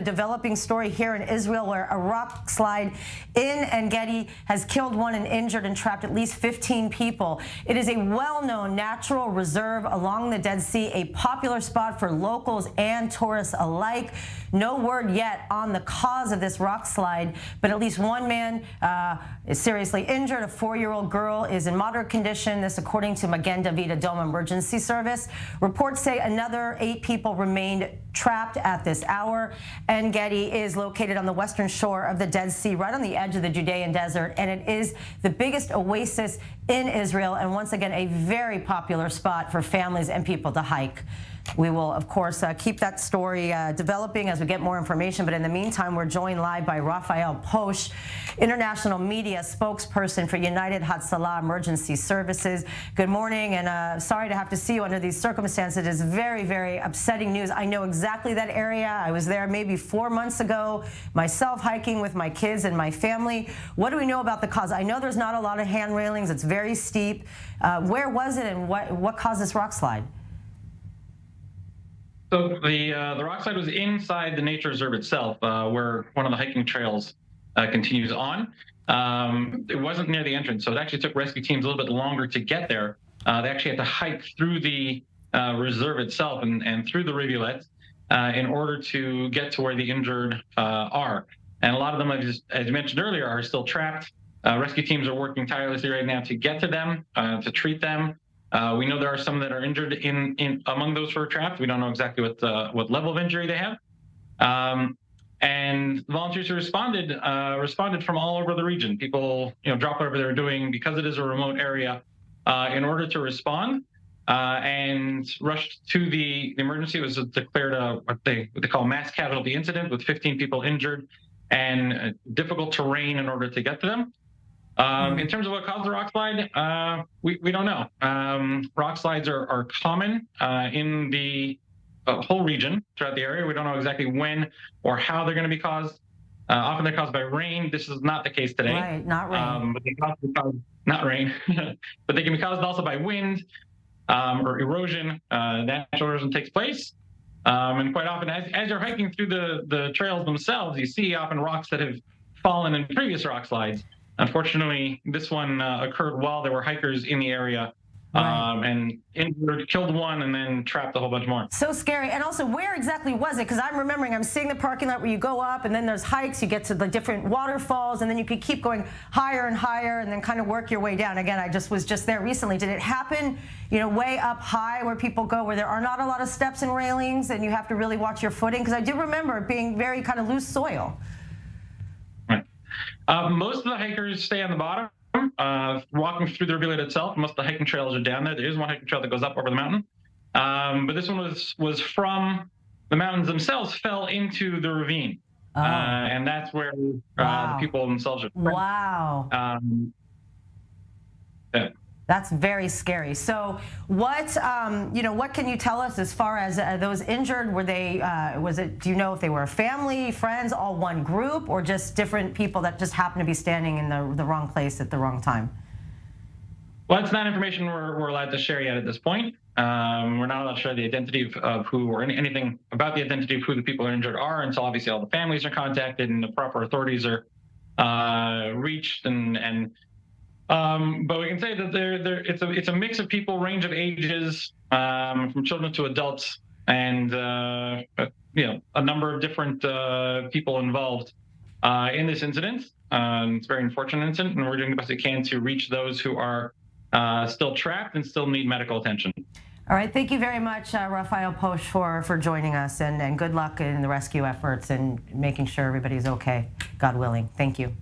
Developing story here in Israel where a rock slide in Gedi has killed one and injured and trapped at least 15 people. It is a well-known natural reserve along the Dead Sea, a popular spot for locals and tourists alike. No word yet on the cause of this rock slide, but at least one man is seriously injured. A 4-year-old girl is in moderate condition. This according to Magen David Adom emergency service. Reports say another 8 people remained trapped at this hour. En Gedi is located on the western shore of the Dead Sea, right on the edge of the Judean desert, and it is the biggest oasis in Israel, and once again, a very popular spot for families and people to hike. We will, of course, keep that story developing as we get more information. But in the meantime, we're joined live by Raphael Posch, international media spokesperson for United Hatzalah Emergency Services. Good morning, and sorry to have to see you under these circumstances. It is very, very upsetting news. I know exactly that area. I was there maybe 4 months ago, myself hiking with my kids and my family. What do we know about the cause? I know there's not a lot of hand railings. It's very steep. Where was it, and what caused this rock slide? So the rock slide was inside the nature reserve itself, where one of the hiking trails continues on. It wasn't near the entrance, so it actually took rescue teams a little bit longer to get there. They actually had to hike through the reserve itself and through the rivulets in order to get to where the injured are. And a lot of them, as you mentioned earlier, are still trapped. Rescue teams are working tirelessly right now to get to them, to treat them. We know there are some that are injured among those who are trapped. We don't know exactly what level of injury they have. And volunteers who responded from all over the region. People, dropped whatever they were doing because it is a remote area in order to respond and rushed to the emergency. It was declared what they call a mass casualty incident with 15 people injured and difficult terrain in order to get to them. In terms of what caused the rock slide, we don't know. Rock slides are common in the whole region throughout the area. We don't know exactly when or how they're going to be caused. Often they're caused by rain. This is not the case today. Right, not rain. But they not rain, but they can be caused also by wind or erosion. Natural erosion takes place. And quite often, as you're hiking through the trails themselves, you see often rocks that have fallen in previous rock slides. Unfortunately, this one occurred while there were hikers in the area, and injured, killed one, and then trapped a whole bunch more. So scary. And also, where exactly was it? Because I'm remembering, I'm seeing the parking lot where you go up, and then there's hikes, you get to the different waterfalls, and then you could keep going higher and higher, and then kind of work your way down. Again, I was just there recently. Did it happen, way up high where people go, where there are not a lot of steps and railings, and you have to really watch your footing? Because I do remember it being very kind of loose soil. Most of the hikers stay on the bottom, walking through the rivulet itself. Most of the hiking trails are down there. There is one hiking trail that goes up over the mountain. But this one was from the mountains themselves, fell into the ravine. And that's where the people themselves are. Wow. Yeah. That's very scary. So what can you tell us as far as those injured? Were they, do you know if they were family, friends, all one group, or just different people that just happened to be standing in the wrong place at the wrong time? Well, it's not information we're allowed to share yet at this point. We're not allowed to share the identity of who or anything about the identity of who the people who are injured are until obviously all the families are contacted and the proper authorities are reached but we can say that it's a mix of people, range of ages, from children to adults, and a number of different people involved in this incident. It's a very unfortunate incident, and we're doing the best we can to reach those who are still trapped and still need medical attention. All right, thank you very much, Raphael Posch, for joining us, and good luck in the rescue efforts and making sure everybody's okay, God willing. Thank you.